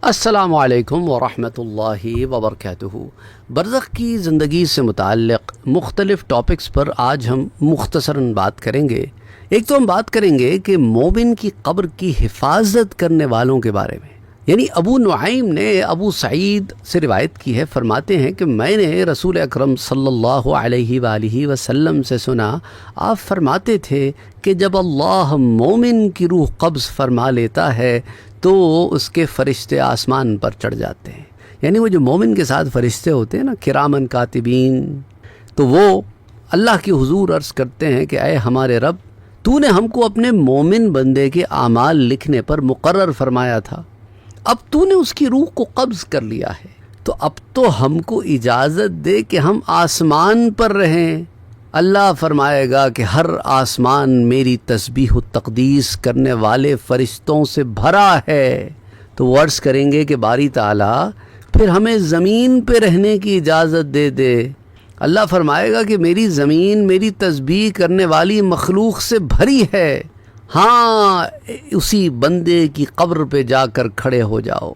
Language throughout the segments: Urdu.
السلام علیکم ورحمۃ اللہ وبرکاتہ۔ برزخ کی زندگی سے متعلق مختلف ٹاپکس پر آج ہم مختصراً بات کریں گے۔ ایک تو ہم بات کریں گے کہ مومن کی قبر کی حفاظت کرنے والوں کے بارے میں، یعنی ابو نعیم نے ابو سعید سے روایت کی ہے، فرماتے ہیں کہ میں نے رسول اکرم صلی اللہ علیہ وآلہ وسلم سے سنا، آپ فرماتے تھے کہ جب اللہ مومن کی روح قبض فرما لیتا ہے تو اس کے فرشتے آسمان پر چڑھ جاتے ہیں، یعنی وہ جو مومن کے ساتھ فرشتے ہوتے ہیں نا، کرامن کاتبین، تو وہ اللہ کی حضور عرض کرتے ہیں کہ اے ہمارے رب، تو نے ہم کو اپنے مومن بندے کے اعمال لکھنے پر مقرر فرمایا تھا، اب تو نے اس کی روح کو قبض کر لیا ہے، تو اب تو ہم کو اجازت دے کہ ہم آسمان پر رہیں۔ اللہ فرمائے گا کہ ہر آسمان میری تسبیح و تقدیس کرنے والے فرشتوں سے بھرا ہے، تو وہ عرض کریں گے کہ باری تعالیٰ پھر ہمیں زمین پہ رہنے کی اجازت دے دے۔ اللہ فرمائے گا کہ میری زمین میری تسبیح کرنے والی مخلوق سے بھری ہے، ہاں اسی بندے کی قبر پہ جا کر کھڑے ہو جاؤ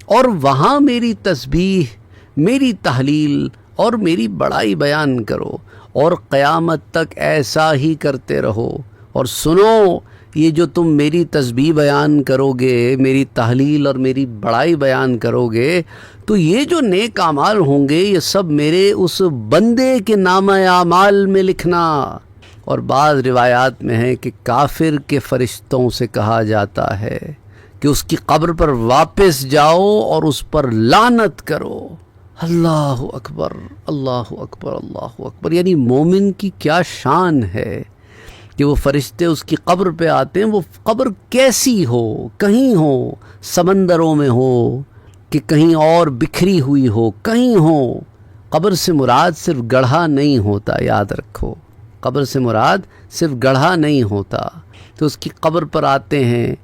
اور وہاں میری تسبیح، میری تحلیل اور میری بڑائی بیان کرو، اور قیامت تک ایسا ہی کرتے رہو۔ اور سنو، یہ جو تم میری تسبیح بیان کرو گے، میری تحلیل اور میری بڑائی بیان کرو گے، تو یہ جو نیک اعمال ہوں گے یہ سب میرے اس بندے کے نامہ اعمال میں لکھنا۔ اور بعض روایات میں ہے کہ کافر کے فرشتوں سے کہا جاتا ہے کہ اس کی قبر پر واپس جاؤ اور اس پر لعنت کرو۔ اللہ اکبر، اللہ اکبر، اللہ اکبر، یعنی مومن کی کیا شان ہے کہ وہ فرشتے اس کی قبر پہ آتے ہیں، وہ قبر کیسی ہو، کہیں ہو سمندروں میں ہو کہ کہیں اور بکھری ہوئی ہو، کہیں ہو۔ قبر سے مراد صرف گڑھا نہیں ہوتا، یاد رکھو، قبر سے مراد صرف گڑھا نہیں ہوتا۔ تو اس کی قبر پر آتے ہیں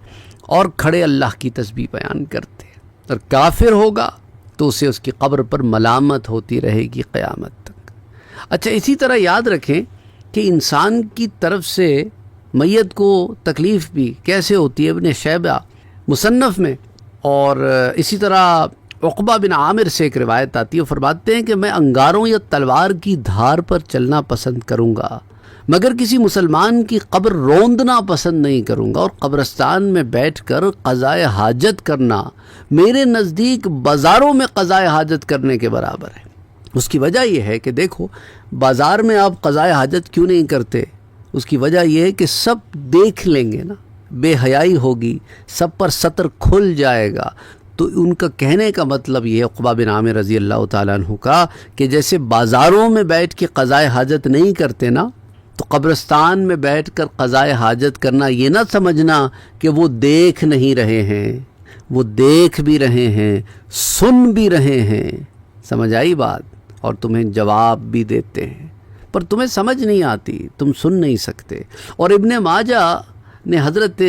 اور کھڑے اللہ کی تسبیح بیان کرتے ہیں، اور کافر ہوگا تو اسے اس کی قبر پر ملامت ہوتی رہے گی قیامت تک۔ اچھا، اسی طرح یاد رکھیں کہ انسان کی طرف سے میت کو تکلیف بھی کیسے ہوتی ہے، ابن شیبہ مصنف میں، اور اسی طرح عقبہ بن عامر سے ایک روایت آتی ہے، وہ فرماتے ہیں کہ میں انگاروں یا تلوار کی دھار پر چلنا پسند کروں گا، مگر کسی مسلمان کی قبر روندنا پسند نہیں کروں گا، اور قبرستان میں بیٹھ کر قضائے حاجت کرنا میرے نزدیک بازاروں میں قضائے حاجت کرنے کے برابر ہے۔ اس کی وجہ یہ ہے کہ دیکھو، بازار میں آپ قضائے حاجت کیوں نہیں کرتے؟ اس کی وجہ یہ ہے کہ سب دیکھ لیں گے نا، بے حیائی ہوگی، سب پر ستر کھل جائے گا۔ تو ان کا کہنے کا مطلب یہ ہے، عقبہ بن عامر رضی اللہ تعالیٰ عنہ کا، کہ جیسے بازاروں میں بیٹھ کے قضائے حاجت نہیں کرتے نا، تو قبرستان میں بیٹھ کر قضائے حاجت کرنا یہ نہ سمجھنا کہ وہ دیکھ نہیں رہے ہیں، وہ دیکھ بھی رہے ہیں، سن بھی رہے ہیں، سمجھ آئی بات، اور تمہیں جواب بھی دیتے ہیں، پر تمہیں سمجھ نہیں آتی، تم سن نہیں سکتے۔ اور ابن ماجہ نے حضرت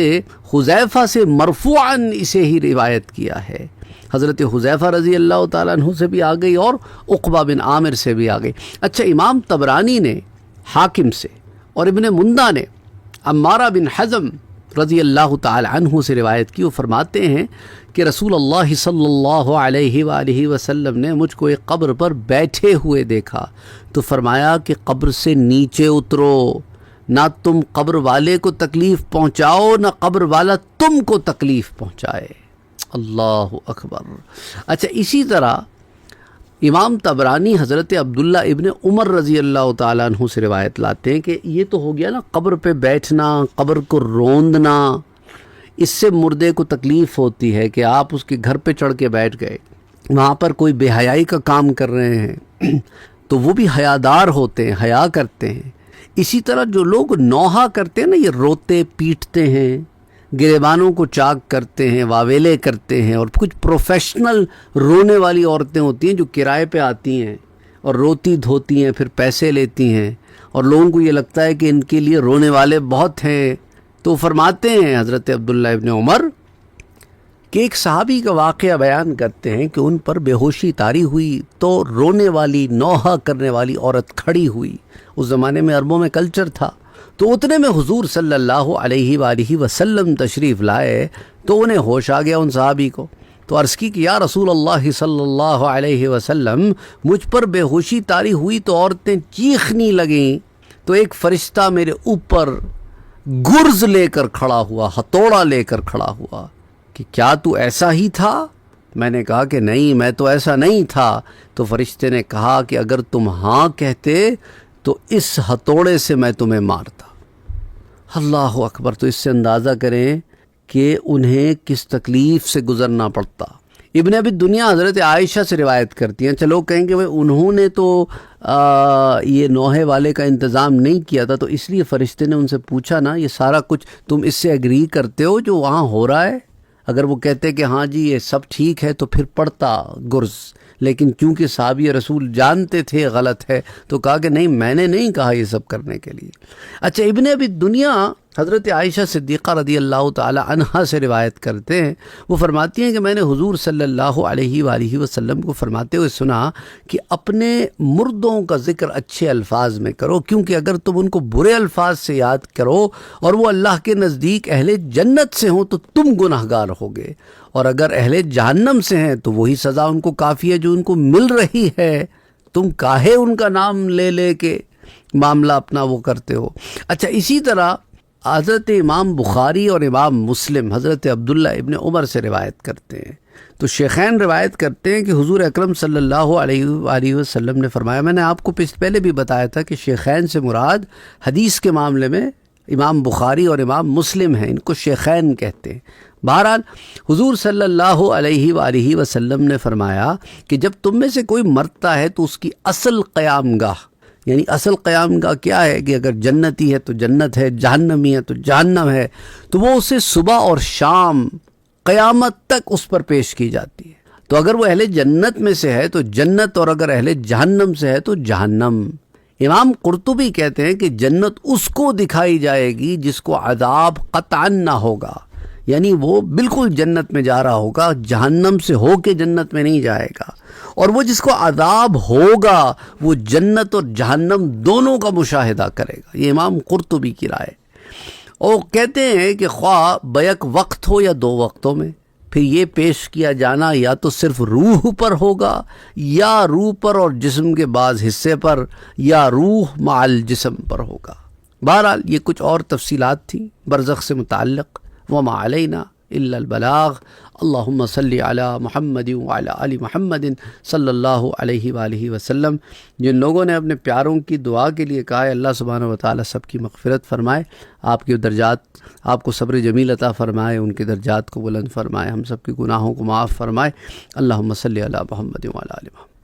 حذیفہ سے مرفوعاً اسے ہی روایت کیا ہے، حضرت حذیفہ رضی اللہ تعالیٰ عنہ سے بھی آ گئی اور عقبہ بن عامر سے بھی آ گئی۔ اچھا، امام طبرانی نے حاکم سے اور ابن مندہ نے عمارہ بن حزم رضی اللہ تعالی عنہ سے روایت کی، وہ فرماتے ہیں کہ رسول اللہ صلی اللہ علیہ وآلہ وسلم نے مجھ کو ایک قبر پر بیٹھے ہوئے دیکھا، تو فرمایا کہ قبر سے نیچے اترو، نہ تم قبر والے کو تکلیف پہنچاؤ نہ قبر والا تم کو تکلیف پہنچائے۔ اللہ اکبر۔ اچھا، اسی طرح امام طبرانی حضرت عبداللہ ابن عمر رضی اللہ تعالیٰ عنہ سے روایت لاتے ہیں کہ یہ تو ہو گیا نا قبر پہ بیٹھنا، قبر کو روندنا، اس سے مردے کو تکلیف ہوتی ہے کہ آپ اس کے گھر پہ چڑھ کے بیٹھ گئے، وہاں پر کوئی بے حیائی کا کام کر رہے ہیں تو وہ بھی حیادار ہوتے ہیں، حیا کرتے ہیں۔ اسی طرح جو لوگ نوحہ کرتے ہیں نا، یہ روتے پیٹتے ہیں، گریبانوں کو چاک کرتے ہیں، واویلے کرتے ہیں، اور کچھ پروفیشنل رونے والی عورتیں ہوتی ہیں جو کرائے پہ آتی ہیں اور روتی دھوتی ہیں، پھر پیسے لیتی ہیں، اور لوگوں کو یہ لگتا ہے کہ ان کے لیے رونے والے بہت ہیں۔ تو فرماتے ہیں حضرت عبداللہ ابن عمر کہ ایک صحابی کا واقعہ بیان کرتے ہیں کہ ان پر بے ہوشی طاری ہوئی تو رونے والی، نوحہ کرنے والی عورت کھڑی ہوئی۔ اس زمانے میں عربوں میں کلچر تھا، تو اتنے میں حضور صلی اللہ علیہ وآلہ وسلم تشریف لائے تو انہیں ہوش آ گیا ان صحابی کو، تو عرض کی کہ یا رسول اللہ صلی اللہ علیہ وسلم، مجھ پر بے ہوشی طاری ہوئی تو عورتیں چیخنے لگیں، تو ایک فرشتہ میرے اوپر گرز لے کر کھڑا ہوا، ہتھوڑا لے کر کھڑا ہوا کہ کیا تو ایسا ہی تھا؟ میں نے کہا کہ نہیں، میں تو ایسا نہیں تھا۔ تو فرشتے نے کہا کہ اگر تم ہاں کہتے تو اس ہتھوڑے سے میں تمہیں مارتا۔ اللہ اکبر! تو اس سے اندازہ کریں کہ انہیں کس تکلیف سے گزرنا پڑتا۔ ابن ابی دنیا حضرت عائشہ سے روایت کرتی ہیں، چلو کہیں گے انہوں نے تو یہ نوحے والے کا انتظام نہیں کیا تھا، تو اس لیے فرشتے نے ان سے پوچھا نا، یہ سارا کچھ تم اس سے ایگری کرتے ہو جو وہاں ہو رہا ہے؟ اگر وہ کہتے کہ ہاں جی یہ سب ٹھیک ہے تو پھر پڑتا گرز، لیکن کیونکہ صحابی رسول جانتے تھے غلط ہے تو کہا کہ نہیں، میں نے نہیں کہا یہ سب کرنے کے لیے۔ اچھا، ابن ابی دنیا حضرت عائشہ صدیقہ رضی اللہ تعالی عنہا سے روایت کرتے ہیں، وہ فرماتی ہیں کہ میں نے حضور صلی اللہ علیہ وآلہ وسلم کو فرماتے ہوئے سنا کہ اپنے مردوں کا ذکر اچھے الفاظ میں کرو، کیونکہ اگر تم ان کو برے الفاظ سے یاد کرو اور وہ اللہ کے نزدیک اہل جنت سے ہوں تو تم گناہگار ہوگے، اور اگر اہل جہنم سے ہیں تو وہی سزا ان کو کافی ہے جو ان کو مل رہی ہے، تم کاہے ان کا نام لے لے کے معاملہ اپنا وہ کرتے ہو۔ اچھا، اسی طرح حضرت امام بخاری اور امام مسلم حضرت عبداللہ ابن عمر سے روایت کرتے ہیں، تو شیخین روایت کرتے ہیں کہ حضور اکرم صلی اللہ علیہ وآلہ وسلم نے فرمایا، میں نے آپ کو پہلے بھی بتایا تھا کہ شیخین سے مراد حدیث کے معاملے میں امام بخاری اور امام مسلم ہیں، ان کو شیخین کہتے ہیں۔ بہرحال حضور صلی اللہ علیہ وآلہ وسلم نے فرمایا کہ جب تم میں سے کوئی مرتا ہے تو اس کی اصل قیام گاہ، یعنی اصل قیام گاہ کیا ہے کہ اگر جنتی ہے تو جنت ہے، جہنمی ہے تو جہنم ہے، تو وہ اسے صبح اور شام قیامت تک اس پر پیش کی جاتی ہے۔ تو اگر وہ اہل جنت میں سے ہے تو جنت، اور اگر اہل جہنم سے ہے تو جہنم۔ امام قرطبی کہتے ہیں کہ جنت اس کو دکھائی جائے گی جس کو عذاب قطعاً نہ ہوگا، یعنی وہ بالکل جنت میں جا رہا ہوگا، جہنم سے ہو کے جنت میں نہیں جائے گا، اور وہ جس کو عذاب ہوگا وہ جنت اور جہنم دونوں کا مشاہدہ کرے گا۔ یہ امام قرطبی کی رائے۔ اور کہتے ہیں کہ خواہ بیک وقت ہو یا دو وقتوں میں، پھر یہ پیش کیا جانا یا تو صرف روح پر ہوگا، یا روح پر اور جسم کے بعض حصے پر، یا روح مع الجسم پر ہوگا۔ بہرحال یہ کچھ اور تفصیلات تھیں برزخ سے متعلق۔ وما علینا الا البلاغ۔ اللہم صلی علی محمد وعلی آل محمد صلی اللہ علیہ وآلہ وسلم۔ جن لوگوں نے اپنے پیاروں کی دعا کے لیے کہا ہے، اللہ سبحانہ وتعالی سب کی مغفرت فرمائے، آپ کے درجات، آپ کو صبر جمیل عطا فرمائے، ان کے درجات کو بلند فرمائے، ہم سب کے گناہوں کو معاف فرمائے۔ اللہم صلی علی محمد وعلی آل محمد۔